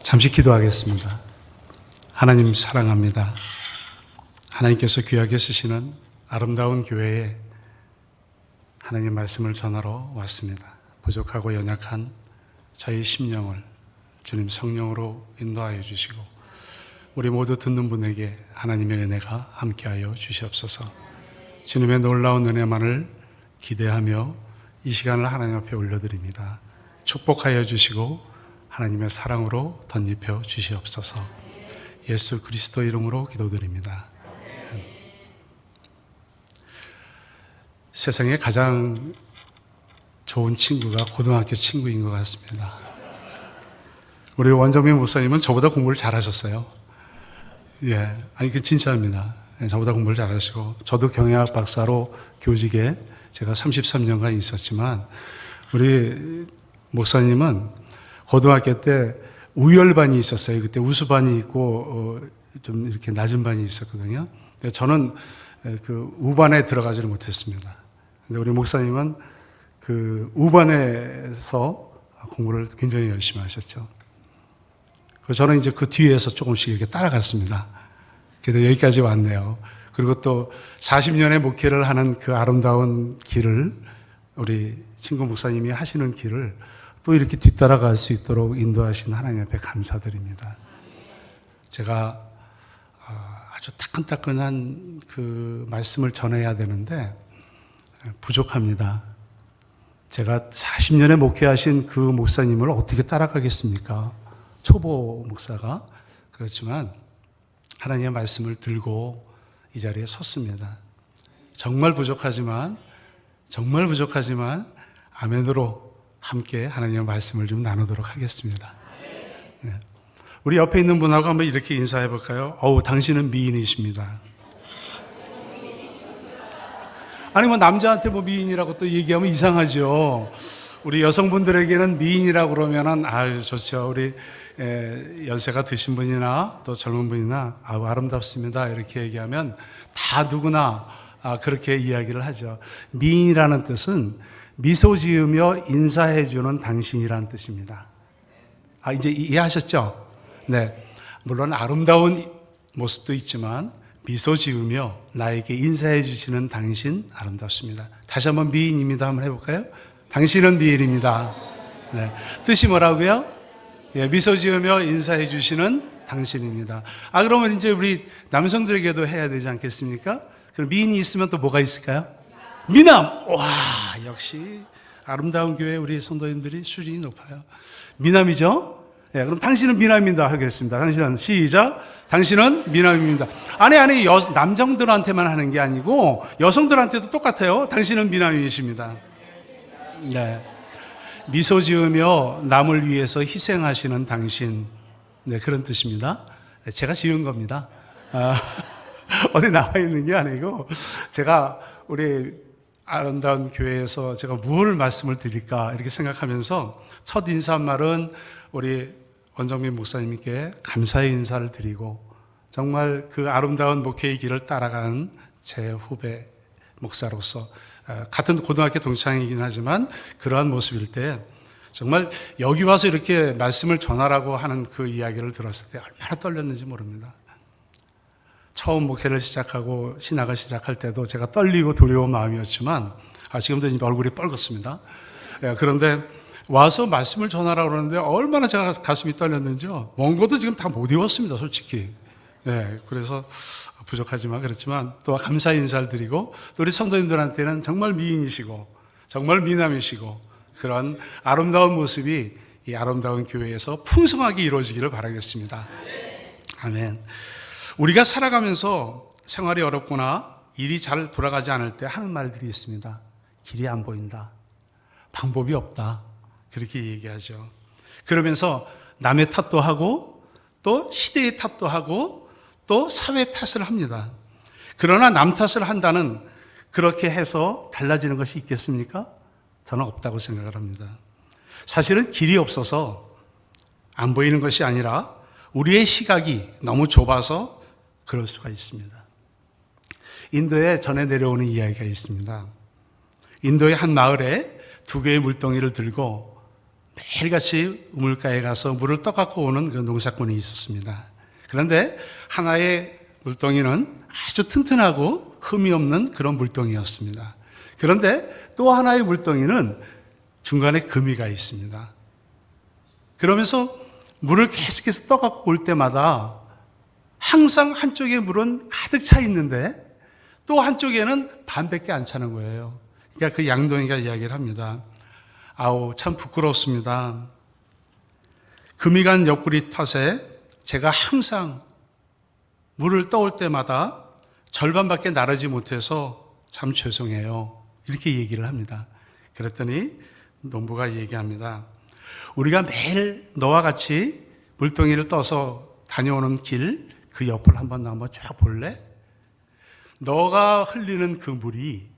잠시 기도하겠습니다. 하나님 사랑합니다. 하나님께서 귀하게 쓰시는 아름다운 교회에 하나님 말씀을 전하러 왔습니다. 부족하고 연약한 저희 심령을 주님 성령으로 인도하여 주시고 우리 모두 듣는 분에게 하나님의 은혜가 함께하여 주시옵소서. 주님의 놀라운 은혜만을 기대하며 이 시간을 하나님 앞에 올려드립니다. 축복하여 주시고 하나님의 사랑으로 덧입혀 주시옵소서. 예수 그리스도 이름으로 기도드립니다. 세상에 가장 좋은 친구가 고등학교 친구인 것 같습니다. 우리 원정민 목사님은 저보다 공부를 잘하셨어요. 아니 그 진짜입니다. 저보다 공부를 잘하시고 저도 경영학 박사로 교직에 제가 33년간 있었지만 우리 목사님은 고등학교 때 우열반이 있었어요. 그때 우수반이 있고 좀 이렇게 낮은 반이 있었거든요. 저는 그 우반에 들어가지를 못했습니다. 근데 우리 목사님은 그 우반에서 공부를 굉장히 열심히 하셨죠. 그리고 저는 이제 그 뒤에서 조금씩 이렇게 따라갔습니다. 그래서 여기까지 왔네요. 그리고 또 40년의 목회를 하는 그 아름다운 길을 우리 친구 목사님이 하시는 길을 또 이렇게 뒤따라갈 수 있도록 인도하신 하나님 앞에 감사드립니다. 제가 아주 따끈따끈한 그 말씀을 전해야 되는데 부족합니다. 제가 40년에 목회하신 그 목사님을 어떻게 따라가겠습니까? 초보 목사가. 그렇지만 하나님의 말씀을 들고 이 자리에 섰습니다. 정말 부족하지만 아멘으로 함께 하나님의 말씀을 좀 나누도록 하겠습니다. 우리 옆에 있는 분하고 한번 이렇게 인사해 볼까요? 당신은 미인이십니다. 아니 남자한테 미인이라고 또 얘기하면 이상하죠. 우리 여성분들에게는 미인이라고 그러면은 좋죠. 우리 연세가 드신 분이나 또 젊은 분이나 아름답습니다 이렇게 얘기하면 다 누구나 그렇게 이야기를 하죠. 미인이라는 뜻은 미소 지으며 인사해주는 당신이라는 뜻입니다. 이제 이해하셨죠? 네. 물론 아름다운 모습도 있지만 미소 지으며 나에게 인사해 주시는 당신 아름답습니다. 다시 한번 미인입니다. 한번 해볼까요? 당신은 미인입니다. 네. 뜻이 뭐라고요? 미소 지으며 인사해 주시는 당신입니다. 그러면 이제 우리 남성들에게도 해야 되지 않겠습니까? 그럼 미인이 있으면 또 뭐가 있을까요? 미남! 역시 아름다운 교회 우리 성도님들이 수준이 높아요. 미남이죠? 그럼 당신은 미남입니다 하겠습니다. 당신은 시작. 당신은 미남입니다. 아니 남성들한테만 하는 게 아니고 여성들한테도 똑같아요. 당신은 미남이십니다. 네. 미소 지으며 남을 위해서 희생하시는 당신. 그런 뜻입니다. 제가 지은 겁니다. 어디 나와 있는 게 아니고 제가 우리 아름다운 교회에서 제가 무엇을 말씀을 드릴까 이렇게 생각하면서 첫 인사말은 우리 원정민 목사님께 감사의 인사를 드리고 정말 그 아름다운 목회의 길을 따라간 제 후배 목사로서 같은 고등학교 동창이긴 하지만 그러한 모습일 때 정말 여기 와서 이렇게 말씀을 전하라고 하는 그 이야기를 들었을 때 얼마나 떨렸는지 모릅니다. 처음 목회를 시작하고 신학을 시작할 때도 제가 떨리고 두려운 마음이었지만 지금도 이제 얼굴이 뻘겋습니다. 그런데 와서 말씀을 전하라고 그러는데 얼마나 제가 가슴이 떨렸는지요. 원고도 지금 다 못 외웠습니다, 솔직히. 그래서 부족하지만 그렇지만 또 감사 인사를 드리고 또 우리 성도님들한테는 정말 미인이시고 정말 미남이시고 그런 아름다운 모습이 이 아름다운 교회에서 풍성하게 이루어지기를 바라겠습니다. 아멘. 우리가 살아가면서 생활이 어렵거나 일이 잘 돌아가지 않을 때 하는 말들이 있습니다. 길이 안 보인다. 방법이 없다. 그렇게 얘기하죠. 그러면서 남의 탓도 하고 또 시대의 탓도 하고 또 사회 탓을 합니다. 그러나 남 탓을 한다는 그렇게 해서 달라지는 것이 있겠습니까? 저는 없다고 생각을 합니다. 사실은 길이 없어서 안 보이는 것이 아니라 우리의 시각이 너무 좁아서 그럴 수가 있습니다. 인도에 전해 내려오는 이야기가 있습니다. 인도의 한 마을에 두 개의 물동이를 들고 매일같이 우물가에 가서 물을 떠갖고 오는 그 농사꾼이 있었습니다. 그런데 하나의 물동이는 아주 튼튼하고 흠이 없는 그런 물동이었습니다. 그런데 또 하나의 물동이는 중간에 금이가 있습니다. 그러면서 물을 계속해서 떠갖고 올 때마다 항상 한쪽에 물은 가득 차 있는데 또 한쪽에는 반밖에 안 차는 거예요. 그러니까 그 양동이가 이야기를 합니다. 아우, 참 부끄럽습니다. 금이 간 옆구리 탓에 제가 항상 물을 떠올 때마다 절반밖에 나르지 못해서 참 죄송해요. 이렇게 얘기를 합니다. 그랬더니 농부가 얘기합니다. 우리가 매일 너와 같이 물동이를 떠서 다녀오는 길, 그 옆을 한번 쫙 볼래? 너가 흘리는 그 물이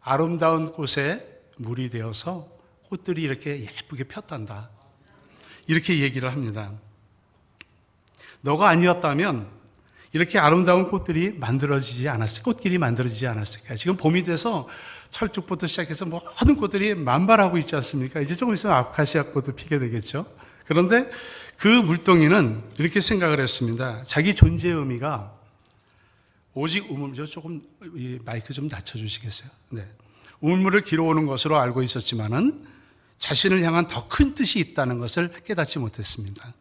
아름다운 꽃에 물이 되어서 꽃들이 이렇게 예쁘게 폈단다. 이렇게 얘기를 합니다. 너가 아니었다면 이렇게 아름다운 꽃들이 만들어지지 않았을까? 꽃길이 만들어지지 않았을까? 지금 봄이 돼서 철쭉부터 시작해서 모든 꽃들이 만발하고 있지 않습니까? 이제 조금 있으면 아카시아 꽃도 피게 되겠죠. 그런데 그 물동이는 이렇게 생각을 했습니다. 자기 존재의 의미가 오직 우물물, 조금 마이크 좀 낮춰주시겠어요? 네. 우물물을 길어오는 것으로 알고 있었지만은 자신을 향한 더 큰 뜻이 있다는 것을 깨닫지 못했습니다.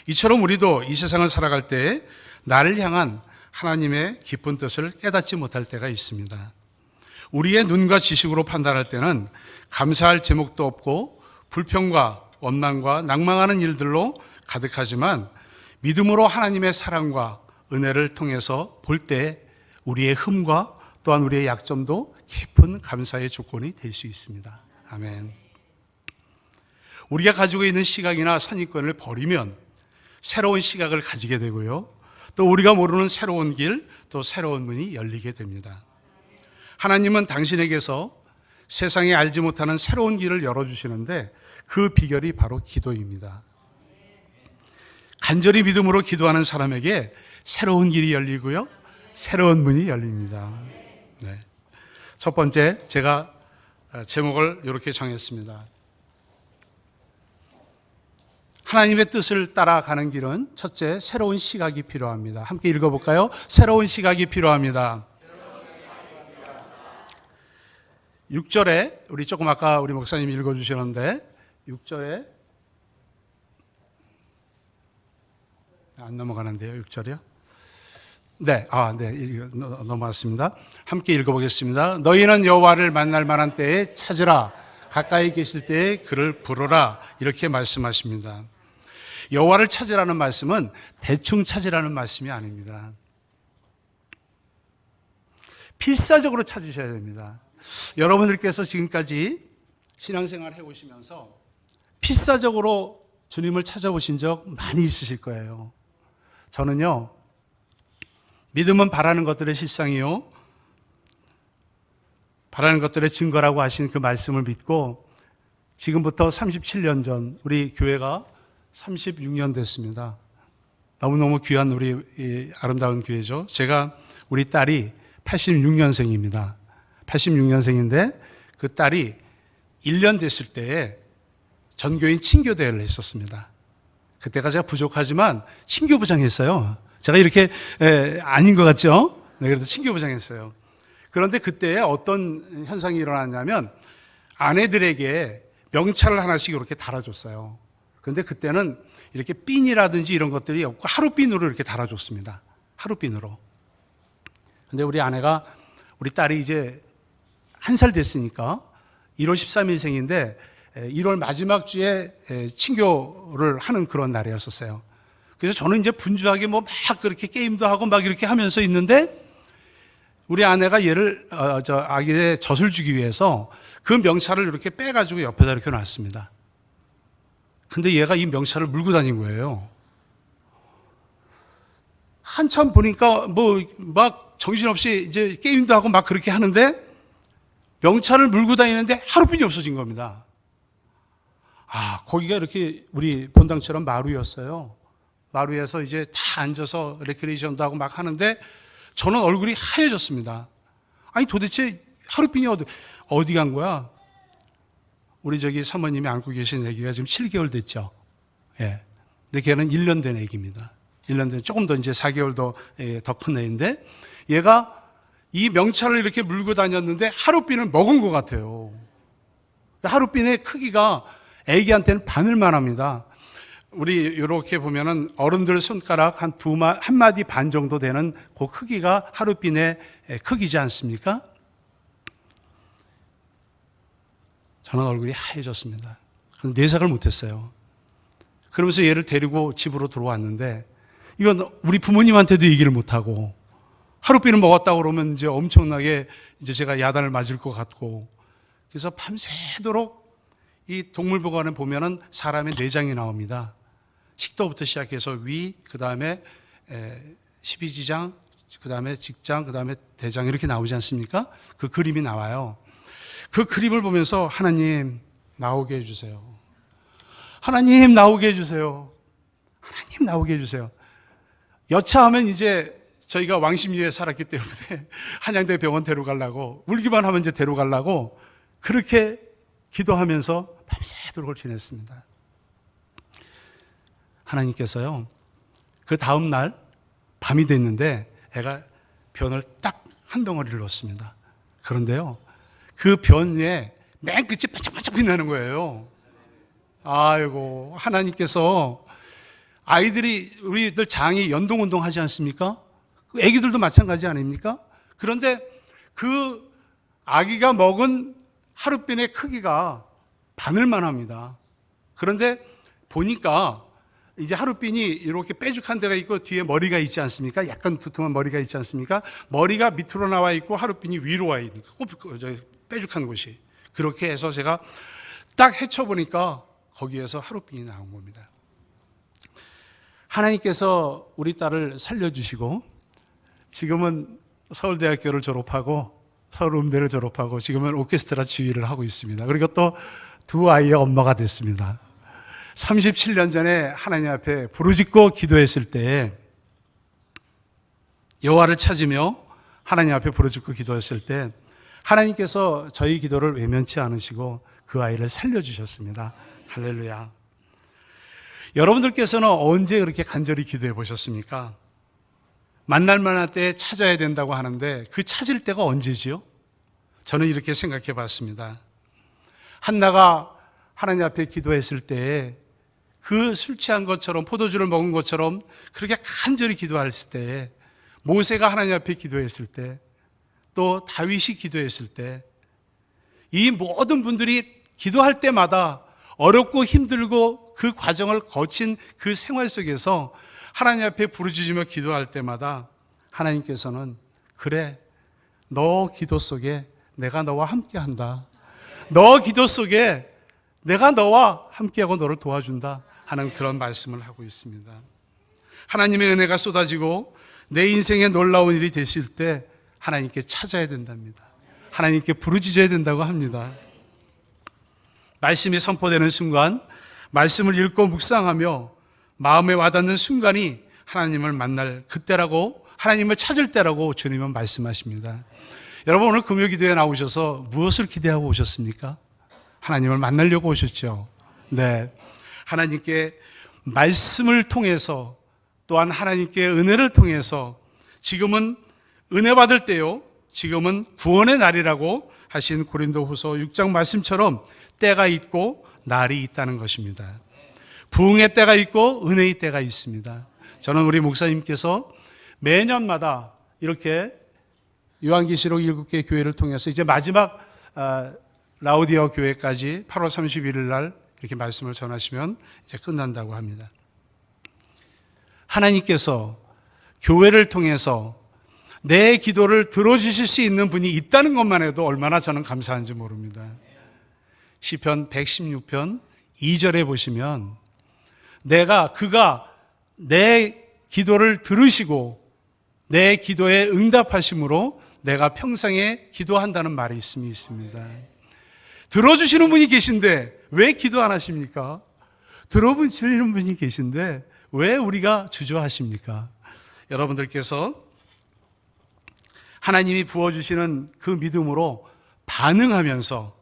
이처럼 우리도 이 세상을 살아갈 때 나를 향한 하나님의 깊은 뜻을 깨닫지 못할 때가 있습니다. 우리의 눈과 지식으로 판단할 때는 감사할 제목도 없고 불평과 원망과 낭망하는 일들로 가득하지만 믿음으로 하나님의 사랑과 은혜를 통해서 볼 때 우리의 흠과 또한 우리의 약점도 깊은 감사의 조건이 될 수 있습니다. 아멘. 우리가 가지고 있는 시각이나 선입견을 버리면 새로운 시각을 가지게 되고요. 또 우리가 모르는 새로운 길, 또 새로운 문이 열리게 됩니다. 하나님은 당신에게서 세상에 알지 못하는 새로운 길을 열어주시는데 그 비결이 바로 기도입니다. 간절히 믿음으로 기도하는 사람에게 새로운 길이 열리고요. 새로운 문이 열립니다. 네. 첫 번째, 제가 제목을 이렇게 정했습니다. 하나님의 뜻을 따라가는 길은 첫째, 새로운 시각이 필요합니다. 함께 읽어볼까요? 새로운 시각이 필요합니다. 6절에 우리 조금 아까 우리 목사님이 읽어주셨는데 6절에 안 넘어가는데요. 6절이요? 네, 넘어갔습니다. 함께 읽어보겠습니다. 너희는 여호와를 만날 만한 때에 찾으라. 가까이 계실 때에 그를 부르라. 이렇게 말씀하십니다. 여호와를 찾으라는 말씀은 대충 찾으라는 말씀이 아닙니다. 필사적으로 찾으셔야 됩니다. 여러분들께서 지금까지 신앙생활 해오시면서 필사적으로 주님을 찾아보신 적 많이 있으실 거예요. 저는요, 믿음은 바라는 것들의 실상이요, 바라는 것들의 증거라고 하신 그 말씀을 믿고 지금부터 37년 전 우리 교회가 36년 됐습니다. 너무너무 귀한 우리 아름다운 교회죠. 제가 우리 딸이 86년생입니다. 86년생인데 그 딸이 1년 됐을 때에 전교인 친교대회를 했었습니다. 그때가 제가 부족하지만 친교부장했어요. 제가 이렇게 아닌 것 같죠? 네, 그래도 친교부장했어요. 그런데 그때 어떤 현상이 일어났냐면 아내들에게 명찰을 하나씩 이렇게 달아줬어요. 그런데 그때는 이렇게 핀이라든지 이런 것들이 없고 하루핀으로 이렇게 달아줬습니다. 하루핀으로. 근데 우리 아내가, 우리 딸이 이제 1살 됐으니까 1월 13일생인데 1월 마지막 주에 친교를 하는 그런 날이었었어요. 그래서 저는 이제 분주하게 막 그렇게 게임도 하고 막 이렇게 하면서 있는데 우리 아내가 얘를 아기의 젖을 주기 위해서 그 명찰을 이렇게 빼가지고 옆에다 이렇게 놨습니다. 근데 얘가 이 명찰을 물고 다닌 거예요. 한참 보니까 막 정신없이 이제 게임도 하고 막 그렇게 하는데 명찰을 물고 다니는데 하루뿐이 없어진 겁니다. 거기가 이렇게 우리 본당처럼 마루였어요. 마루에서 이제 다 앉아서 레크레이션도 하고 막 하는데 저는 얼굴이 하얘졌습니다. 아니 도대체 하루핀이 어디 간 거야? 우리 저기 사모님이 안고 계신 아기가 지금 7개월 됐죠. 예. 근데 걔는 1년 된 아기입니다. 1년 된, 조금 더 이제 4개월 더 큰 애인데, 얘가 이 명찰을 이렇게 물고 다녔는데 하룻비를 먹은 것 같아요. 하룻비의 크기가 아기한테는 바늘만 합니다. 우리 이렇게 보면은 어른들 손가락 한 마디 반 정도 되는 그 크기가 하룻비의 크기지 않습니까? 저는 얼굴이 하얘졌습니다. 내색을 못했어요. 그러면서 얘를 데리고 집으로 들어왔는데, 이건 우리 부모님한테도 얘기를 못하고, 하룻비를 먹었다고 그러면 이제 엄청나게 이제 제가 야단을 맞을 것 같고, 그래서 밤새도록 이 동물보관에 보면은 사람의 내장이 나옵니다. 식도부터 시작해서 위, 그 다음에 12지장, 그 다음에 직장, 그 다음에 대장 이렇게 나오지 않습니까? 그 그림이 나와요. 그 그림을 보면서 하나님 나오게 해주세요. 하나님 나오게 해주세요. 하나님 나오게 해주세요. 여차하면 이제 저희가 왕십리에 살았기 때문에 한양대 병원 데려가려고, 울기만 하면 이제 데려가려고 그렇게 기도하면서 밤새도록 지냈습니다. 하나님께서요, 그 다음 날 밤이 됐는데 애가 변을 딱 한 덩어리를 넣었습니다. 그런데요, 그 변에 맨 끝이 반짝반짝 빛나는 거예요. 아이고, 하나님께서 아이들이, 우리들 장이 연동운동 하지 않습니까? 애기들도 마찬가지 아닙니까? 그런데 그 아기가 먹은 하룻비의 크기가 바늘만 합니다. 그런데 보니까 이제 하룻비니 이렇게 뾰족한 데가 있고 뒤에 머리가 있지 않습니까? 약간 두툼한 머리가 있지 않습니까? 머리가 밑으로 나와 있고 하룻비니 위로 와 있는, 뾰족한 곳이. 그렇게 해서 제가 딱 헤쳐보니까 거기에서 하룻비니 나온 겁니다. 하나님께서 우리 딸을 살려주시고, 지금은 서울대학교를 졸업하고 서울음대를 졸업하고 지금은 오케스트라 지휘를 하고 있습니다. 그리고 또 두 아이의 엄마가 됐습니다. 37년 전에 하나님 앞에 부르짖고 기도했을 때, 여호와를 찾으며 하나님 앞에 부르짖고 기도했을 때 하나님께서 저희 기도를 외면치 않으시고 그 아이를 살려주셨습니다. 할렐루야. 여러분들께서는 언제 그렇게 간절히 기도해 보셨습니까? 만날 만한 때에 찾아야 된다고 하는데 그 찾을 때가 언제지요? 저는 이렇게 생각해 봤습니다. 한나가 하나님 앞에 기도했을 때에 그 술 취한 것처럼, 포도주를 먹은 것처럼 그렇게 간절히 기도했을 때에, 모세가 하나님 앞에 기도했을 때, 또 다윗이 기도했을 때, 이 모든 분들이 기도할 때마다 어렵고 힘들고 그 과정을 거친 그 생활 속에서 하나님 앞에 부르짖으며 기도할 때마다 하나님께서는, 그래, 너 기도 속에 내가 너와 함께한다, 너 기도 속에 내가 너와 함께하고 너를 도와준다 하는 그런 말씀을 하고 있습니다. 하나님의 은혜가 쏟아지고 내 인생에 놀라운 일이 되실 때 하나님께 찾아야 된답니다. 하나님께 부르짖어야 된다고 합니다. 말씀이 선포되는 순간, 말씀을 읽고 묵상하며 마음에 와닿는 순간이 하나님을 만날 그때라고, 하나님을 찾을 때라고 주님은 말씀하십니다. 여러분, 오늘 금요기도에 나오셔서 무엇을 기대하고 오셨습니까? 하나님을 만나려고 오셨죠. 네, 하나님께 말씀을 통해서, 또한 하나님께 은혜를 통해서, 지금은 은혜 받을 때요, 지금은 구원의 날이라고 하신 고린도후서 6장 말씀처럼 때가 있고 날이 있다는 것입니다. 부흥의 때가 있고 은혜의 때가 있습니다. 저는 우리 목사님께서 매년마다 이렇게 요한계시록 7개 교회를 통해서 이제 마지막 라우디아 교회까지 8월 31일 날 이렇게 말씀을 전하시면 이제 끝난다고 합니다. 하나님께서 교회를 통해서 내 기도를 들어주실 수 있는 분이 있다는 것만 해도 얼마나 저는 감사한지 모릅니다. 시편 116편 2절에 보시면, 그가 내 기도를 들으시고 내 기도에 응답하심으로 내가 평생에 기도한다는 말이 있습니다. 들어주시는 분이 계신데 왜 기도 안 하십니까? 들어주시는 분이 계신데 왜 우리가 주저하십니까? 여러분들께서 하나님이 부어주시는 그 믿음으로 반응하면서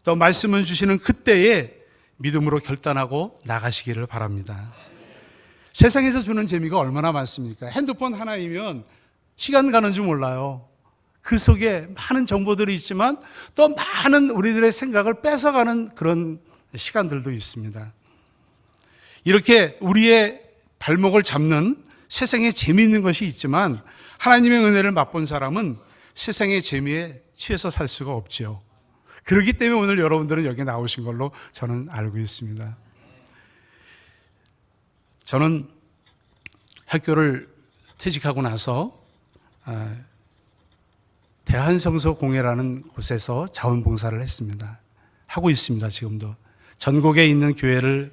또 말씀을 주시는 그때에 믿음으로 결단하고 나가시기를 바랍니다. 세상에서 주는 재미가 얼마나 많습니까? 핸드폰 하나이면 시간 가는 줄 몰라요. 그 속에 많은 정보들이 있지만 또 많은 우리들의 생각을 뺏어가는 그런 시간들도 있습니다. 이렇게 우리의 발목을 잡는 세상에 재미있는 것이 있지만 하나님의 은혜를 맛본 사람은 세상의 재미에 취해서 살 수가 없지요. 그렇기 때문에 오늘 여러분들은 여기 나오신 걸로 저는 알고 있습니다. 저는 학교를 퇴직하고 나서 대한성서공회라는 곳에서 자원봉사를 했습니다. 하고 있습니다. 지금도 전국에 있는 교회를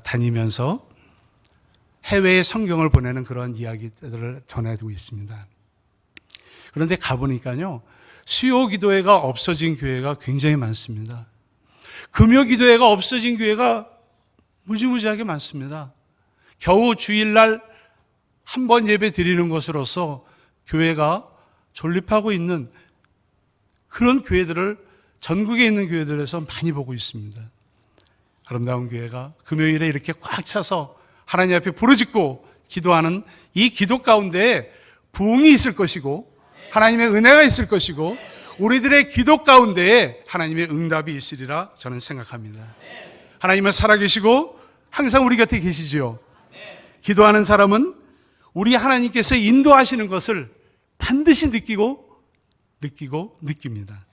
다니면서 해외에 성경을 보내는 그런 이야기들을 전해두고 있습니다. 그런데 가보니까요, 수요 기도회가 없어진 교회가 굉장히 많습니다. 금요 기도회가 없어진 교회가 무지무지하게 많습니다. 겨우 주일날 한 번 예배 드리는 것으로서 교회가 존립하고 있는 그런 교회들을 전국에 있는 교회들에서 많이 보고 있습니다. 아름다운 교회가 금요일에 이렇게 꽉 차서 하나님 앞에 부르짖고 기도하는 이 기도 가운데에 부흥이 있을 것이고 하나님의 은혜가 있을 것이고 우리들의 기도 가운데에 하나님의 응답이 있으리라 저는 생각합니다. 하나님은 살아계시고 항상 우리 곁에 계시지요. 기도하는 사람은 우리 하나님께서 인도하시는 것을 반드시 느낍니다.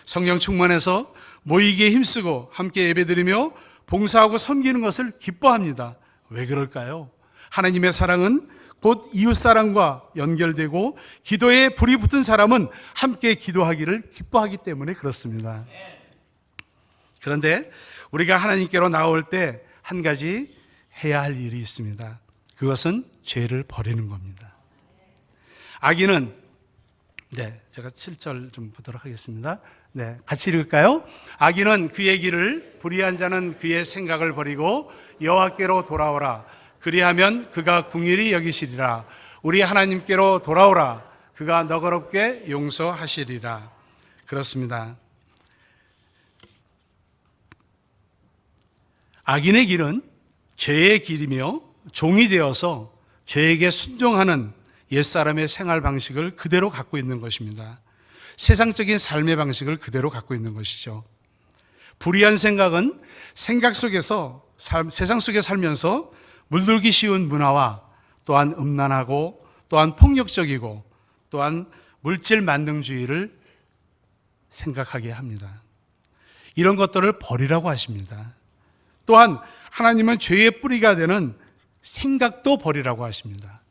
성령 충만해서 모이기에 힘쓰고 함께 예배드리며 봉사하고 섬기는 것을 기뻐합니다. 왜 그럴까요? 하나님의 사랑은 곧 이웃사랑과 연결되고 기도에 불이 붙은 사람은 함께 기도하기를 기뻐하기 때문에 그렇습니다. 그런데 우리가 하나님께로 나올 때 한 가지 해야 할 일이 있습니다. 그것은 죄를 버리는 겁니다. 악인은 제가 7절 좀 보도록 하겠습니다. 같이 읽을까요? 악인은 그의 길을, 불의한 자는 그의 생각을 버리고 여호와께로 돌아오라. 그리하면 그가 긍휼히 여기시리라. 우리 하나님께로 돌아오라. 그가 너그럽게 용서하시리라. 그렇습니다. 악인의 길은 죄의 길이며 종이 되어서 죄에게 순종하는 옛사람의 생활 방식을 그대로 갖고 있는 것입니다. 세상적인 삶의 방식을 그대로 갖고 있는 것이죠. 불의한 생각은 생각 속에서 세상 속에 살면서 물들기 쉬운 문화와 또한 음란하고 또한 폭력적이고 또한 물질 만능주의를 생각하게 합니다. 이런 것들을 버리라고 하십니다. 또한 하나님은 죄의 뿌리가 되는 생각도 버리라고 하십니다.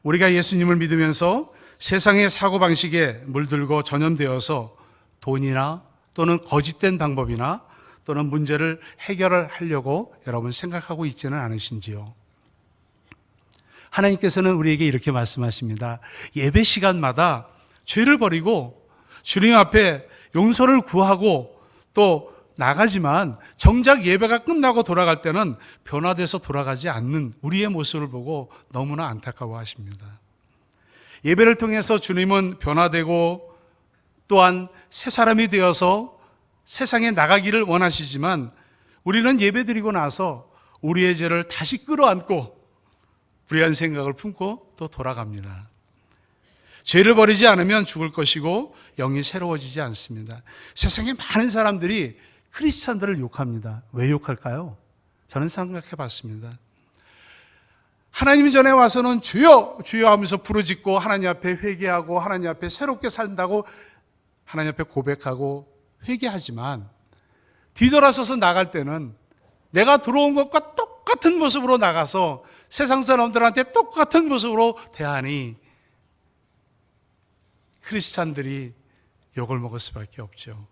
우리가 예수님을 믿으면서 세상의 사고방식에 물들고 전염되어서 돈이나 또는 거짓된 방법이나 또는 문제를 해결하려고 여러분 생각하고 있지는 않으신지요? 하나님께서는 우리에게 이렇게 말씀하십니다. 예배 시간마다 죄를 버리고 주님 앞에 용서를 구하고 또 나가지만 정작 예배가 끝나고 돌아갈 때는 변화돼서 돌아가지 않는 우리의 모습을 보고 너무나 안타까워하십니다. 예배를 통해서 주님은 변화되고 또한 새 사람이 되어서 세상에 나가기를 원하시지만 우리는 예배드리고 나서 우리의 죄를 다시 끌어안고 불의한 생각을 품고 또 돌아갑니다. 죄를 버리지 않으면 죽을 것이고 영이 새로워지지 않습니다. 세상에 많은 사람들이 크리스찬들을 욕합니다. 왜 욕할까요? 저는 생각해 봤습니다. 하나님 전에 와서는 주여 주여 하면서 부르짖고 하나님 앞에 회개하고 하나님 앞에 새롭게 산다고 하나님 앞에 고백하고 회개하지만 뒤돌아서서 나갈 때는 내가 들어온 것과 똑같은 모습으로 나가서 세상 사람들한테 똑같은 모습으로 대하니 크리스찬들이 욕을 먹을 수밖에 없죠.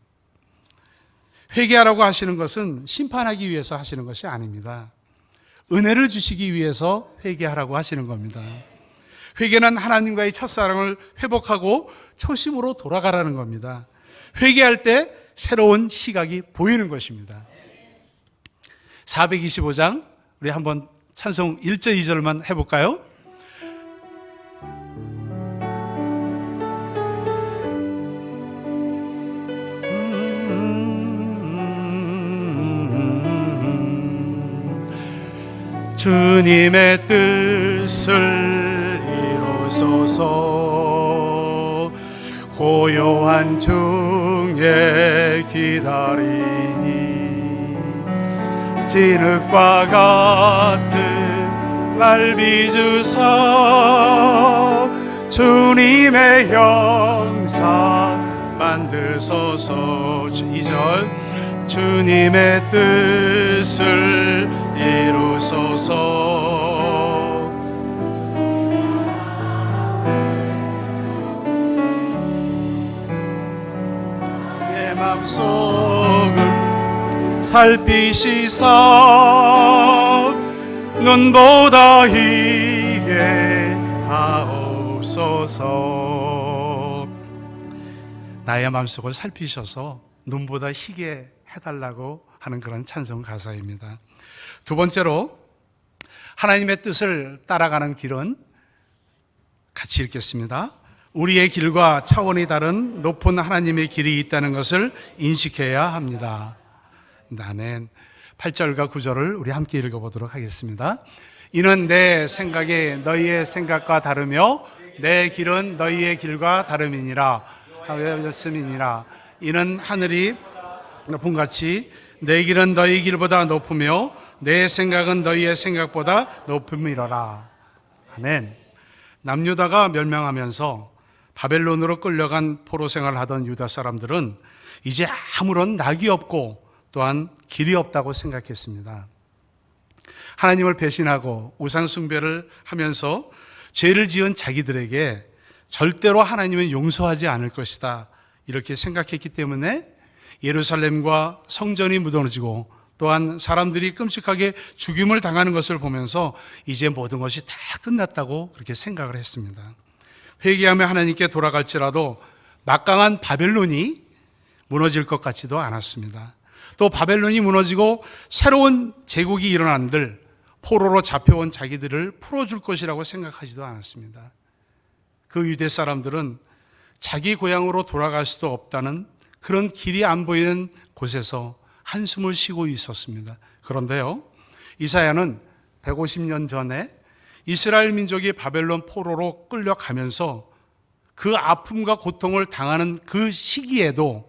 회개하라고 하시는 것은 심판하기 위해서 하시는 것이 아닙니다. 은혜를 주시기 위해서 회개하라고 하시는 겁니다. 회개는 하나님과의 첫사랑을 회복하고 초심으로 돌아가라는 겁니다. 회개할 때 새로운 시각이 보이는 것입니다. 425장 우리 한번 찬송 1절 2절만 해볼까요? 주님의 뜻을 이루소서. 고요한 중에 기다리니 진흙과 같은 날 빚으사 주님의 형상 만드소서. 2절 주님의 뜻을 이루소서. 내 맘속을 살피시사 눈보다 희게 하옵소서. 나의 맘속을 살피셔서 눈보다 희게 해달라고 하는 그런 찬송 가사입니다. 두 번째로 하나님의 뜻을 따라가는 길은 같이 읽겠습니다. 우리의 길과 차원이 다른 높은 하나님의 길이 있다는 것을 인식해야 합니다. 아멘. 8절과 9절을 우리 함께 읽어보도록 하겠습니다. 이는 내 생각이 너희의 생각과 다르며 내 길은 너희의 길과 다름이니라. 하였음이니라. 이는 하늘이 높은 같이 내 길은 너희 길보다 높으며 내 생각은 너희의 생각보다 높음이로라. 아멘. 남유다가 멸망하면서 바벨론으로 끌려간 포로 생활을 하던 유다 사람들은 이제 아무런 낙이 없고 또한 길이 없다고 생각했습니다. 하나님을 배신하고 우상 숭배를 하면서 죄를 지은 자기들에게 절대로 하나님은 용서하지 않을 것이다, 이렇게 생각했기 때문에 예루살렘과 성전이 무너지고 또한 사람들이 끔찍하게 죽임을 당하는 것을 보면서 이제 모든 것이 다 끝났다고 그렇게 생각을 했습니다. 회개하며 하나님께 돌아갈지라도 막강한 바벨론이 무너질 것 같지도 않았습니다. 또 바벨론이 무너지고 새로운 제국이 일어난들 포로로 잡혀온 자기들을 풀어줄 것이라고 생각하지도 않았습니다. 그 유대 사람들은 자기 고향으로 돌아갈 수도 없다는 그런 길이 안 보이는 곳에서 한숨을 쉬고 있었습니다. 그런데요, 이사야는 150년 전에 이스라엘 민족이 바벨론 포로로 끌려가면서 그 아픔과 고통을 당하는 그 시기에도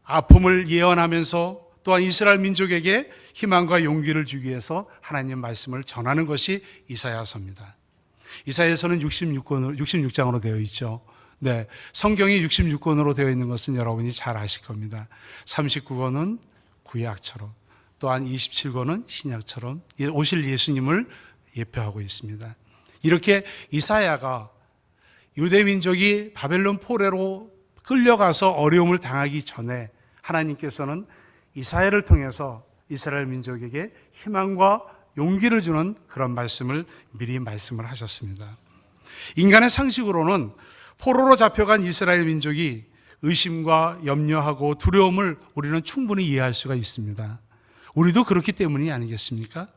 아픔을 예언하면서 또한 이스라엘 민족에게 희망과 용기를 주기 위해서 하나님 말씀을 전하는 것이 이사야서입니다. 이사야서는 66장으로 되어 있죠. 네, 성경이 66권으로 되어 있는 것은 여러분이 잘 아실 겁니다. 39권은 구약처럼, 또한 27권은 신약처럼 오실 예수님을 예표하고 있습니다. 이렇게 이사야가 유대 민족이 바벨론 포로로 끌려가서 어려움을 당하기 전에 하나님께서는 이사야를 통해서 이스라엘 민족에게 희망과 용기를 주는 그런 말씀을 미리 말씀을 하셨습니다. 인간의 상식으로는 포로로 잡혀간 이스라엘 민족이 의심과 염려하고 두려움을 우리는 충분히 이해할 수가 있습니다. 우리도 그렇기 때문이 아니겠습니까?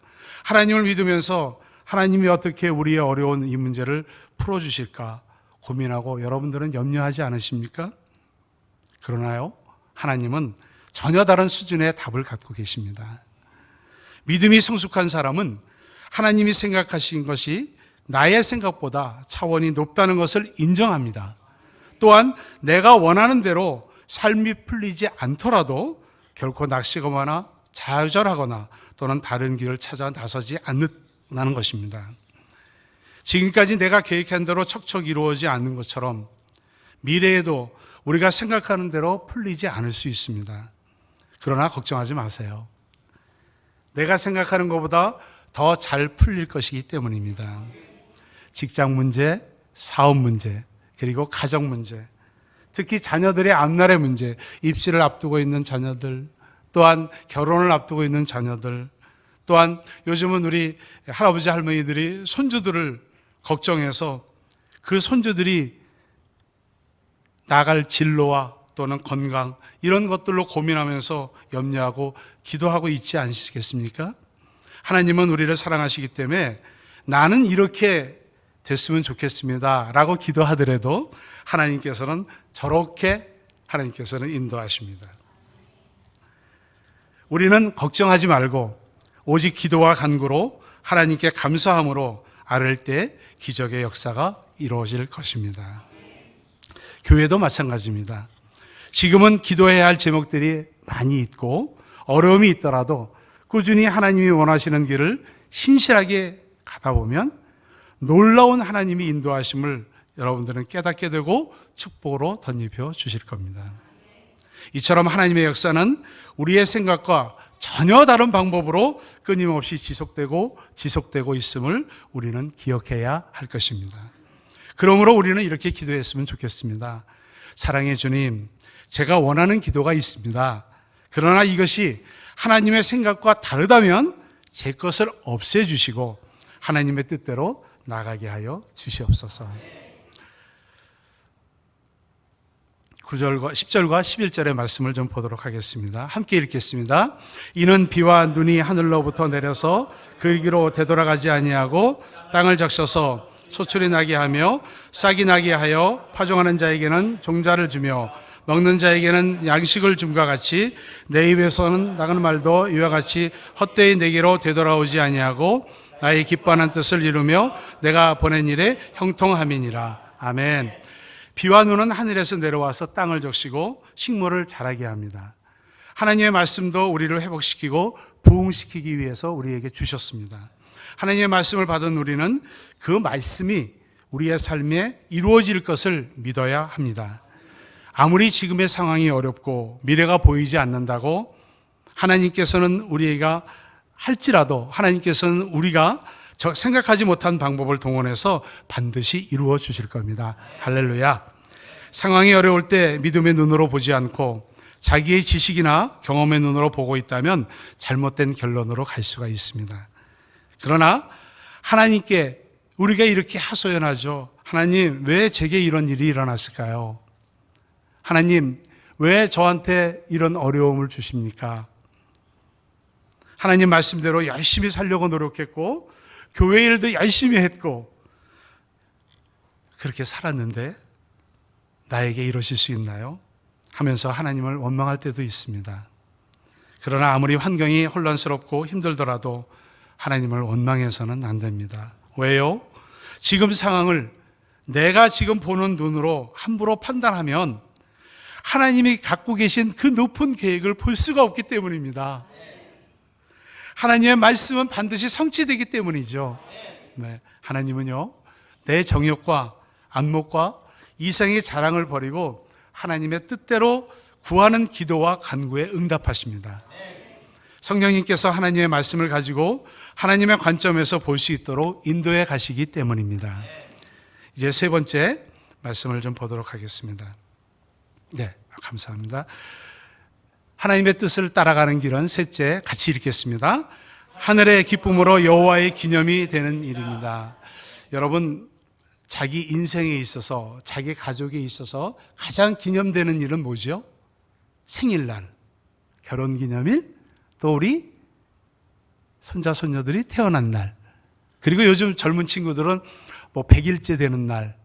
하나님을 믿으면서 하나님이 어떻게 우리의 어려운 이 문제를 풀어주실까 고민하고 여러분들은 염려하지 않으십니까? 그러나요, 하나님은 전혀 다른 수준의 답을 갖고 계십니다. 믿음이 성숙한 사람은 하나님이 생각하신 것이 나의 생각보다 차원이 높다는 것을 인정합니다. 또한 내가 원하는 대로 삶이 풀리지 않더라도 결코 낙심하거나 좌절하거나 또는 다른 길을 찾아 나서지 않는다는 것입니다. 지금까지 내가 계획한 대로 척척 이루어지지 않는 것처럼 미래에도 우리가 생각하는 대로 풀리지 않을 수 있습니다. 그러나 걱정하지 마세요. 내가 생각하는 것보다 더 잘 풀릴 것이기 때문입니다. 직장 문제, 사업 문제, 그리고 가정 문제, 특히 자녀들의 앞날의 문제, 입시를 앞두고 있는 자녀들, 또한 결혼을 앞두고 있는 자녀들, 또한 요즘은 우리 할아버지 할머니들이 손주들을 걱정해서 그 손주들이 나갈 진로와 또는 건강 이런 것들로 고민하면서 염려하고 기도하고 있지 않으시겠습니까? 하나님은 우리를 사랑하시기 때문에 나는 이렇게 됐으면 좋겠습니다 라고 기도하더라도 하나님께서는 저렇게 하나님께서는 인도하십니다. 우리는 걱정하지 말고 오직 기도와 간구로 하나님께 감사함으로 아뢰을 때 기적의 역사가 이루어질 것입니다. 교회도 마찬가지입니다. 지금은 기도해야 할 제목들이 많이 있고 어려움이 있더라도 꾸준히 하나님이 원하시는 길을 신실하게 가다 보면 놀라운 하나님이 인도하심을 여러분들은 깨닫게 되고 축복으로 덧입혀 주실 겁니다. 이처럼 하나님의 역사는 우리의 생각과 전혀 다른 방법으로 끊임없이 지속되고 있음을 우리는 기억해야 할 것입니다. 그러므로 우리는 이렇게 기도했으면 좋겠습니다. 사랑의 주님, 제가 원하는 기도가 있습니다. 그러나 이것이 하나님의 생각과 다르다면 제 것을 없애주시고 하나님의 뜻대로 나가게 하여 주시옵소서. 9절과 10절과 11절의 말씀을 좀 보도록 하겠습니다. 함께 읽겠습니다. 이는 비와 눈이 하늘로부터 내려서 그리기로 되돌아가지 아니하고 땅을 적셔서 소출이 나게 하며 싹이 나게 하여 파종하는 자에게는 종자를 주며 먹는 자에게는 양식을 줌과 같이 내 입에서는 나가는 말도 이와 같이 헛되이 내게로 되돌아오지 아니하고 나의 기뻐하는 뜻을 이루며 내가 보낸 일에 형통함이니라. 아멘. 비와 눈은 하늘에서 내려와서 땅을 적시고 식물을 자라게 합니다. 하나님의 말씀도 우리를 회복시키고 부흥시키기 위해서 우리에게 주셨습니다. 하나님의 말씀을 받은 우리는 그 말씀이 우리의 삶에 이루어질 것을 믿어야 합니다. 아무리 지금의 상황이 어렵고 미래가 보이지 않는다고 하나님께서는 우리가 할지라도 하나님께서는 우리가 생각하지 못한 방법을 동원해서 반드시 이루어 주실 겁니다. 할렐루야. 상황이 어려울 때 믿음의 눈으로 보지 않고 자기의 지식이나 경험의 눈으로 보고 있다면 잘못된 결론으로 갈 수가 있습니다. 그러나 하나님께 우리가 이렇게 하소연하죠. 하나님, 왜 제게 이런 일이 일어났을까요? 하나님, 왜 저한테 이런 어려움을 주십니까? 하나님 말씀대로 열심히 살려고 노력했고 교회 일도 열심히 했고 그렇게 살았는데 나에게 이러실 수 있나요? 하면서 하나님을 원망할 때도 있습니다. 그러나 아무리 환경이 혼란스럽고 힘들더라도 하나님을 원망해서는 안 됩니다. 왜요? 지금 상황을 내가 지금 보는 눈으로 함부로 판단하면 하나님이 갖고 계신 그 높은 계획을 볼 수가 없기 때문입니다. 하나님의 말씀은 반드시 성취되기 때문이죠. 네, 하나님은요, 내 정욕과 안목과 이생의 자랑을 버리고 하나님의 뜻대로 구하는 기도와 간구에 응답하십니다. 성령님께서 하나님의 말씀을 가지고 하나님의 관점에서 볼 수 있도록 인도해 가시기 때문입니다. 이제 세 번째 말씀을 좀 보도록 하겠습니다. 네, 감사합니다. 하나님의 뜻을 따라가는 길은 셋째, 같이 읽겠습니다. 하늘의 기쁨으로 여호와의 기념이 되는 일입니다. 여러분, 자기 인생에 있어서, 자기 가족에 있어서 가장 기념되는 일은 뭐죠? 생일날, 결혼기념일, 또 우리 손자, 손녀들이 태어난 날, 그리고 요즘 젊은 친구들은 뭐 100일째 되는 날,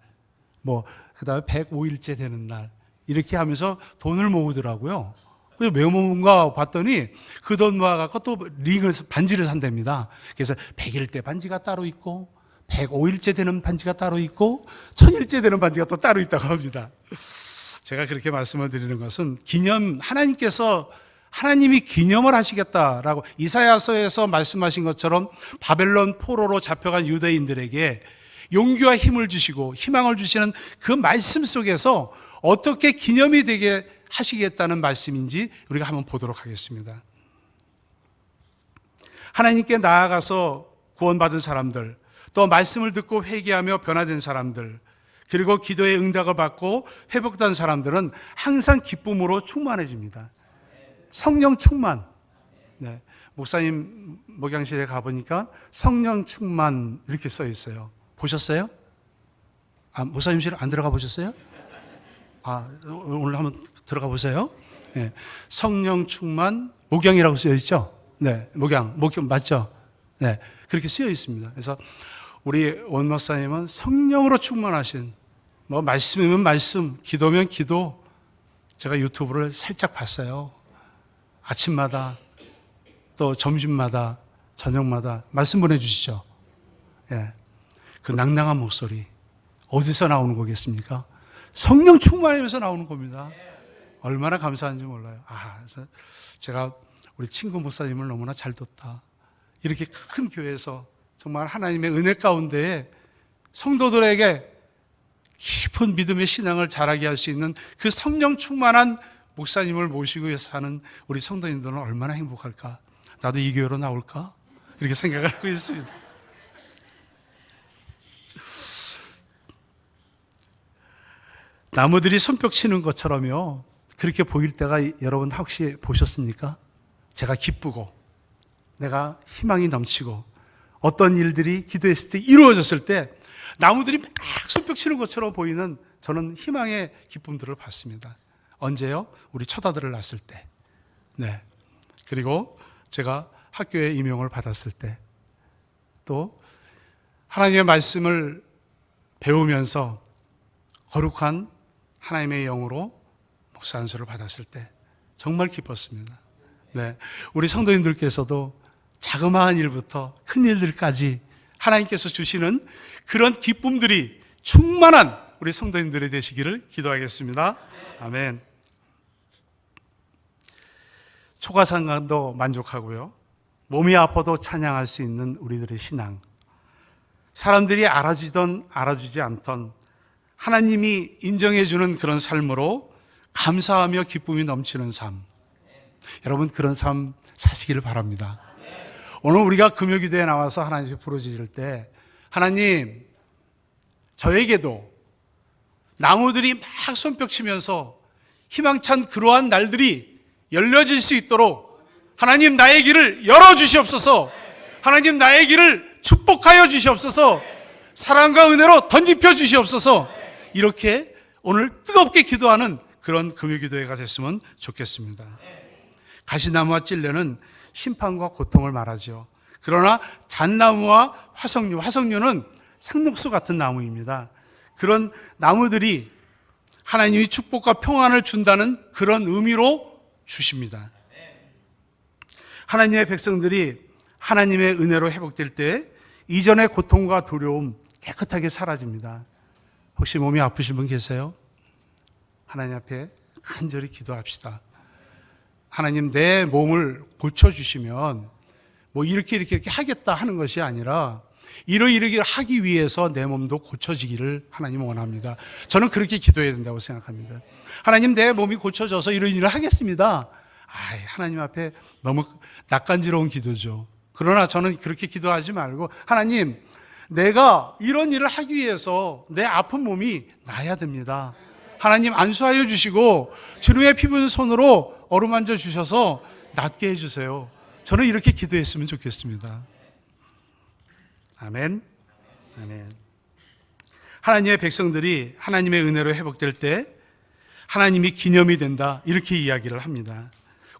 그 다음에 105일째 되는 날, 이렇게 하면서 돈을 모으더라고요. 그래서 왜 모은가 봤더니 그 돈 모아갖고 또 반지를 산답니다. 그래서 100일째 반지가 따로 있고, 105일째 되는 반지가 따로 있고, 1000일째 되는 반지가 또 따로 있다고 합니다. 제가 그렇게 말씀을 드리는 것은 하나님이 기념을 하시겠다라고 이사야서에서 말씀하신 것처럼 바벨론 포로로 잡혀간 유대인들에게 용기와 힘을 주시고 희망을 주시는 그 말씀 속에서 어떻게 기념이 되게 하시겠다는 말씀인지 우리가 한번 보도록 하겠습니다. 하나님께 나아가서 구원받은 사람들, 또 말씀을 듣고 회개하며 변화된 사람들, 그리고 기도의 응답을 받고 회복된 사람들은 항상 기쁨으로 충만해집니다. 성령 충만. 네. 목사님 목양실에 가보니까 성령 충만 이렇게 써 있어요. 보셨어요? 목사님실 안 들어가 보셨어요? 오늘 한번 들어가 보세요. 네. 성령 충만 목양이라고 쓰여 있죠? 네. 목양 맞죠? 네. 그렇게 쓰여 있습니다. 그래서 우리 원 목사님은 성령으로 충만하신, 말씀이면 말씀, 기도면 기도. 제가 유튜브를 살짝 봤어요. 아침마다 또 점심마다 저녁마다 말씀 보내주시죠. 예. 그 낭낭한 목소리 어디서 나오는 거겠습니까? 성령 충만하면서 나오는 겁니다. 얼마나 감사한지 몰라요. 그래서 제가 우리 친구 목사님을 너무나 잘 뒀다. 이렇게 큰 교회에서 정말 하나님의 은혜 가운데 성도들에게 깊은 믿음의 신앙을 자라게 할 수 있는 그 성령 충만한 목사님을 모시고 사는 우리 성도님들은 얼마나 행복할까? 나도 이 교회로 나올까? 이렇게 생각을 하고 있습니다. 나무들이 손뼉 치는 것처럼요, 그렇게 보일 때가 여러분 혹시 보셨습니까? 제가 기쁘고 내가 희망이 넘치고 어떤 일들이 기도했을 때 이루어졌을 때 나무들이 막 손뼉 치는 것처럼 보이는 저는 희망의 기쁨들을 봤습니다. 언제요? 우리 첫 아들을 낳았을 때. 네. 그리고 제가 학교에 임용을 받았을 때, 또 하나님의 말씀을 배우면서 거룩한 하나님의 영으로 목사 안수를 받았을 때 정말 기뻤습니다. 네. 우리 성도님들께서도 자그마한 일부터 큰 일들까지 하나님께서 주시는 그런 기쁨들이 충만한 우리 성도님들이 되시기를 기도하겠습니다. 아멘. 초가상관도 만족하고요, 몸이 아파도 찬양할 수 있는 우리들의 신앙, 사람들이 알아주던 알아주지 않던 하나님이 인정해주는 그런 삶으로 감사하며 기쁨이 넘치는 삶, 여러분 그런 삶 사시기를 바랍니다. 오늘 우리가 금요기도에 나와서 하나님 부르짖을 때, 하나님 저에게도 나무들이 막 손뼉 치면서 희망찬 그러한 날들이 열려질 수 있도록 하나님 나의 길을 열어주시옵소서. 하나님 나의 길을 축복하여 주시옵소서. 사랑과 은혜로 던집혀 주시옵소서. 이렇게 오늘 뜨겁게 기도하는 그런 금요기도회가 됐으면 좋겠습니다. 가시나무와 찔레는 심판과 고통을 말하죠. 그러나 잣나무와 화석류는 상록수 같은 나무입니다. 그런 나무들이 하나님이 축복과 평안을 준다는 그런 의미로 주십니다. 하나님의 백성들이 하나님의 은혜로 회복될 때 이전의 고통과 두려움 깨끗하게 사라집니다. 혹시 몸이 아프신 분 계세요? 하나님 앞에 간절히 기도합시다. 하나님 내 몸을 고쳐주시면 뭐 이렇게 하겠다 하는 것이 아니라 이러이러기 하기 위해서 내 몸도 고쳐지기를 하나님 원합니다. 저는 그렇게 기도해야 된다고 생각합니다. 하나님 내 몸이 고쳐져서 이런 일을 하겠습니다. 하나님 앞에 너무 낯간지러운 기도죠. 그러나 저는 그렇게 기도하지 말고, 하나님 내가 이런 일을 하기 위해서 내 아픈 몸이 나아야 됩니다. 하나님 안수하여 주시고 주님의 피부는 손으로 어루만져 주셔서 낫게 해주세요. 저는 이렇게 기도했으면 좋겠습니다. 아멘. 아멘. 하나님의 백성들이 하나님의 은혜로 회복될 때 하나님이 기념이 된다, 이렇게 이야기를 합니다.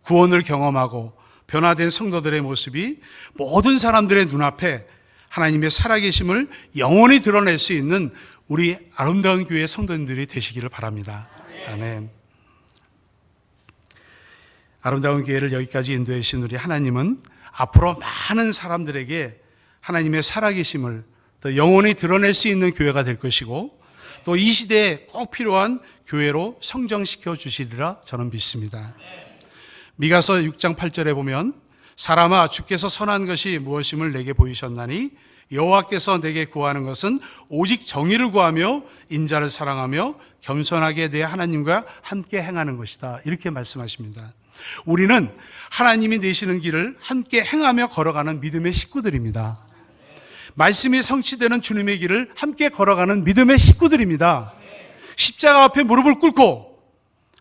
구원을 경험하고 변화된 성도들의 모습이 모든 사람들의 눈앞에 하나님의 살아계심을 영원히 드러낼 수 있는 우리 아름다운 교회 성도님들이 되시기를 바랍니다. 아멘. 아름다운 교회를 여기까지 인도해 주신 우리 하나님은 앞으로 많은 사람들에게 하나님의 살아계심을 더 영원히 드러낼 수 있는 교회가 될 것이고, 또 이 시대에 꼭 필요한 교회로 성장시켜 주시리라 저는 믿습니다. 미가서 6장 8절에 보면, 사람아 주께서 선한 것이 무엇임을 내게 보이셨나니 여호와께서 내게 구하는 것은 오직 정의를 구하며 인자를 사랑하며 겸손하게 내 하나님과 함께 행하는 것이다, 이렇게 말씀하십니다. 우리는 하나님이 내시는 길을 함께 행하며 걸어가는 믿음의 식구들입니다. 말씀이 성취되는 주님의 길을 함께 걸어가는 믿음의 식구들입니다. 십자가 앞에 무릎을 꿇고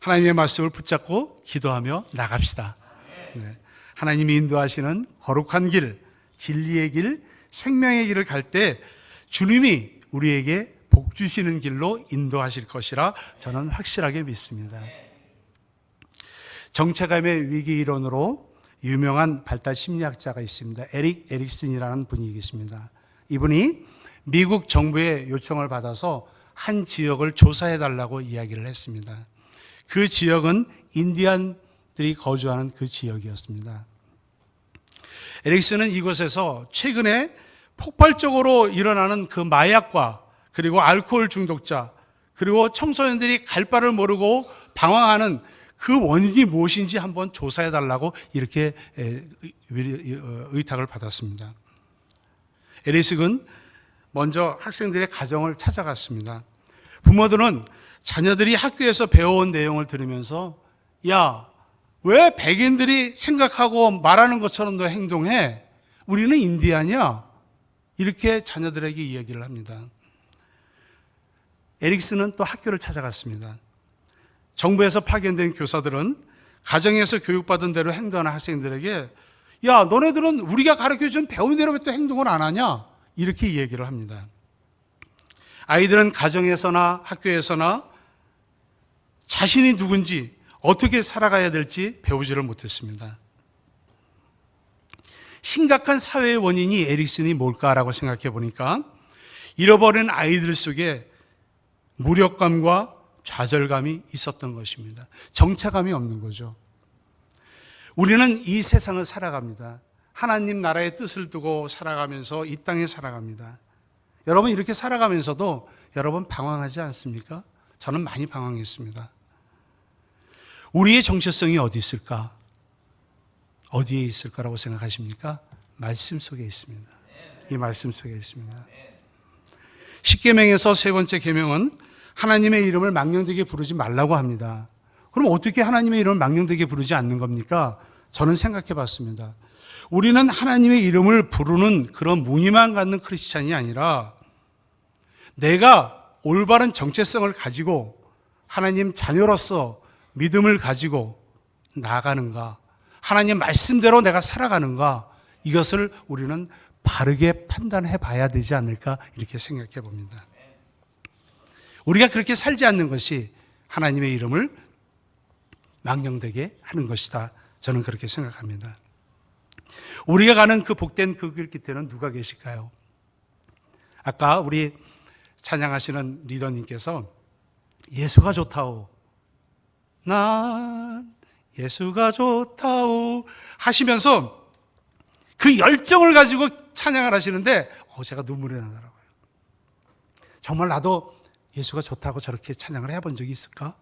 하나님의 말씀을 붙잡고 기도하며 나갑시다. 네. 하나님이 인도하시는 거룩한 길, 진리의 길, 생명의 길을 갈 때 주님이 우리에게 복 주시는 길로 인도하실 것이라 저는 확실하게 믿습니다. 정체감의 위기 이론으로 유명한 발달 심리학자가 있습니다. 에릭 에릭슨이라는 분이 계십니다. 이분이 미국 정부의 요청을 받아서 한 지역을 조사해달라고 이야기를 했습니다. 그 지역은 인디안들이 거주하는 그 지역이었습니다. 에릭슨은 이곳에서 최근에 폭발적으로 일어나는 그 마약과 그리고 알코올 중독자 그리고 청소년들이 갈 바를 모르고 방황하는 그 원인이 무엇인지 한번 조사해 달라고 이렇게 의탁을 받았습니다. 에릭슨은 먼저 학생들의 가정을 찾아갔습니다. 부모들은 자녀들이 학교에서 배워온 내용을 들으면서 야, 왜 백인들이 생각하고 말하는 것처럼 너 행동해? 우리는 인디안이야. 이렇게 자녀들에게 이야기를 합니다. 에릭슨은 또 학교를 찾아갔습니다. 정부에서 파견된 교사들은 가정에서 교육받은 대로 행동하는 학생들에게 야, 너네들은 우리가 가르쳐준 배운 대로 왜 또 행동을 안 하냐? 이렇게 얘기를 합니다. 아이들은 가정에서나 학교에서나 자신이 누군지 어떻게 살아가야 될지 배우지를 못했습니다. 심각한 사회의 원인이 에릭슨이 뭘까라고 생각해 보니까 잃어버린 아이들 속에 무력감과 좌절감이 있었던 것입니다. 정체감이 없는 거죠. 우리는 이 세상을 살아갑니다. 하나님 나라의 뜻을 두고 살아가면서 이 땅에 살아갑니다. 여러분 이렇게 살아가면서도 여러분 방황하지 않습니까? 저는 많이 방황했습니다. 우리의 정체성이 어디 있을까? 어디에 있을까라고 생각하십니까? 말씀 속에 있습니다. 이 말씀 속에 있습니다. 십계명에서 세 번째 계명은 하나님의 이름을 망령되게 부르지 말라고 합니다. 그럼 어떻게 하나님의 이름을 망령되게 부르지 않는 겁니까? 저는 생각해 봤습니다. 우리는 하나님의 이름을 부르는 그런 무늬만 갖는 크리스찬이 아니라 내가 올바른 정체성을 가지고 하나님 자녀로서 믿음을 가지고 나아가는가, 하나님 말씀대로 내가 살아가는가, 이것을 우리는 바르게 판단해 봐야 되지 않을까 이렇게 생각해 봅니다. 우리가 그렇게 살지 않는 것이 하나님의 이름을 망령되게 하는 것이다. 저는 그렇게 생각합니다. 우리가 가는 그 복된 그 길 끝에는 누가 계실까요? 아까 우리 찬양하시는 리더님께서 예수가 좋다오, 난 예수가 좋다오 하시면서 그 열정을 가지고 찬양을 하시는데 제가 눈물이 나더라고요. 정말 나도 예수가 좋다고 저렇게 찬양을 해본 적이 있을까?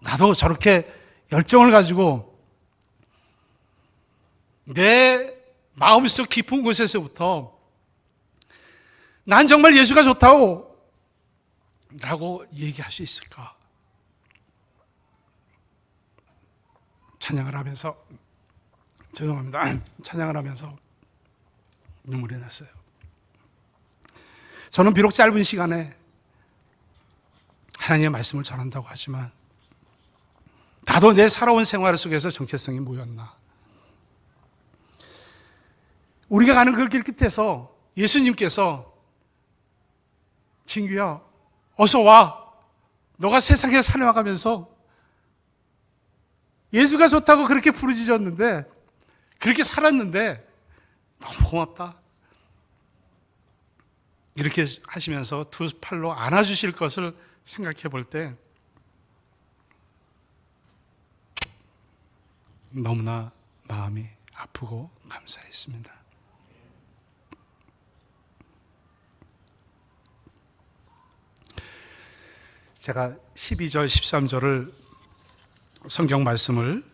나도 저렇게 열정을 가지고 내 마음속 깊은 곳에서부터 난 정말 예수가 좋다고 라고 얘기할 수 있을까? 찬양을 하면서 죄송합니다. 찬양을 하면서 눈물이 났어요. 저는 비록 짧은 시간에 하나님의 말씀을 전한다고 하지만 나도 내 살아온 생활 속에서 정체성이 뭐였나? 우리가 가는 그 길 끝에서 예수님께서 친구야, 어서 와. 너가 세상에 살아가면서 예수가 좋다고 그렇게 부르짖었는데, 그렇게 살았는데 너무 고맙다. 이렇게 하시면서 두 팔로 안아주실 것을 생각해 볼 때 너무나 마음이 아프고 감사했습니다. 제가 12절, 13절을 성경 말씀을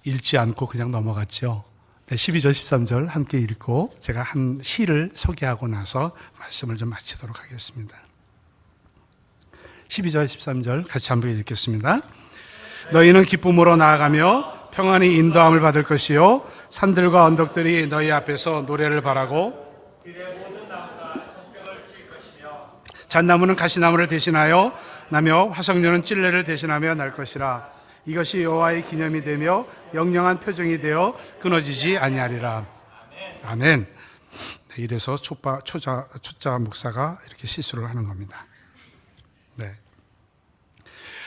읽지 않고 그냥 넘어갔죠. 12절, 13절 함께 읽고 제가 한 시를 소개하고 나서 말씀을 좀 마치도록 하겠습니다. 12절, 13절 같이 한번 읽겠습니다. 너희는 기쁨으로 나아가며 평안히 인도함을 받을 것이요 산들과 언덕들이 너희 앞에서 노래를 바라고 들의 모든 나무가 성벽을 칠 것이며 잣나무는 가시나무를 대신하여 나며 화석류는 찔레를 대신하며 날 것이라. 이것이 여호와의 기념이 되며 영영한 표정이 되어 끊어지지 아니하리라. 아멘. 네, 이래서 초자 목사가 이렇게 시술을 하는 겁니다. 네.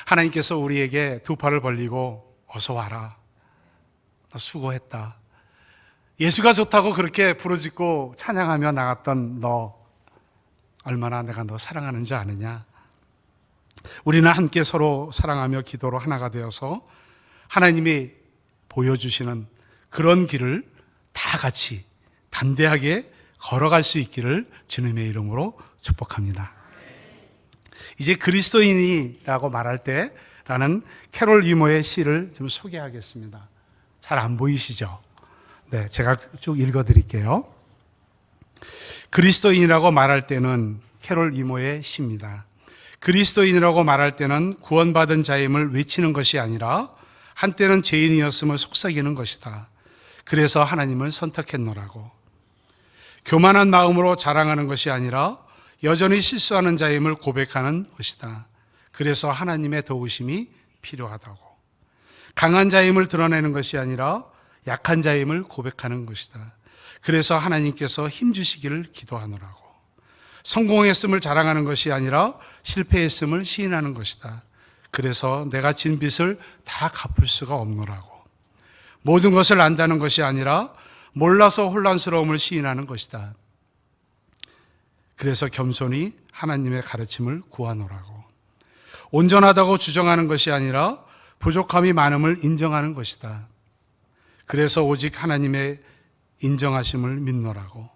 하나님께서 우리에게 두 팔을 벌리고 어서 와라. 너 수고했다. 예수가 좋다고 그렇게 부르짖고 찬양하며 나갔던 너, 얼마나 내가 너 사랑하는지 아느냐? 우리는 함께 서로 사랑하며 기도로 하나가 되어서 하나님이 보여주시는 그런 길을 다 같이 담대하게 걸어갈 수 있기를 주님의 이름으로 축복합니다. 이제 그리스도인이라고 말할 때라는 캐롤 위모의 시를 좀 소개하겠습니다. 잘 안 보이시죠? 네, 제가 쭉 읽어드릴게요. 그리스도인이라고 말할 때는 캐롤 위모의 시입니다. 그리스도인이라고 말할 때는 구원받은 자임을 외치는 것이 아니라 한때는 죄인이었음을 속삭이는 것이다. 그래서 하나님을 선택했노라고. 교만한 마음으로 자랑하는 것이 아니라 여전히 실수하는 자임을 고백하는 것이다. 그래서 하나님의 도우심이 필요하다고. 강한 자임을 드러내는 것이 아니라 약한 자임을 고백하는 것이다. 그래서 하나님께서 힘주시기를 기도하노라고. 성공했음을 자랑하는 것이 아니라 실패했음을 시인하는 것이다. 그래서 내가 진 빚을 다 갚을 수가 없노라고. 모든 것을 안다는 것이 아니라 몰라서 혼란스러움을 시인하는 것이다. 그래서 겸손히 하나님의 가르침을 구하노라고. 온전하다고 주장하는 것이 아니라 부족함이 많음을 인정하는 것이다. 그래서 오직 하나님의 인정하심을 믿노라고.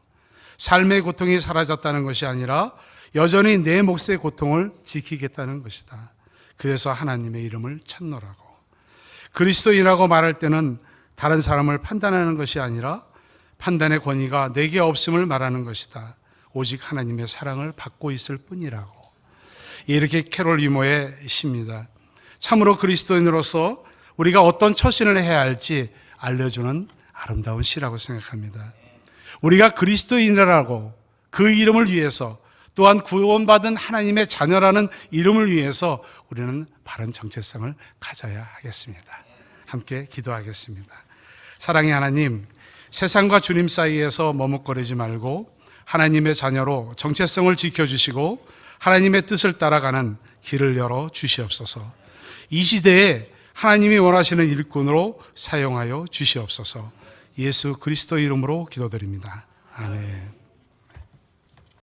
삶의 고통이 사라졌다는 것이 아니라 여전히 내 몫의 고통을 지키겠다는 것이다. 그래서 하나님의 이름을 찾노라고. 그리스도인이라고 말할 때는 다른 사람을 판단하는 것이 아니라 판단의 권위가 내게 없음을 말하는 것이다. 오직 하나님의 사랑을 받고 있을 뿐이라고. 이렇게 캐롤 위모의 시입니다. 참으로 그리스도인으로서 우리가 어떤 처신을 해야 할지 알려주는 아름다운 시라고 생각합니다. 우리가 그리스도인이라고 그 이름을 위해서 또한 구원받은 하나님의 자녀라는 이름을 위해서 우리는 바른 정체성을 가져야 하겠습니다. 함께 기도하겠습니다. 사랑의 하나님, 세상과 주님 사이에서 머뭇거리지 말고 하나님의 자녀로 정체성을 지켜주시고 하나님의 뜻을 따라가는 길을 열어 주시옵소서. 이 시대에 하나님이 원하시는 일꾼으로 사용하여 주시옵소서. 예수 그리스도 이름으로 기도드립니다. 아멘.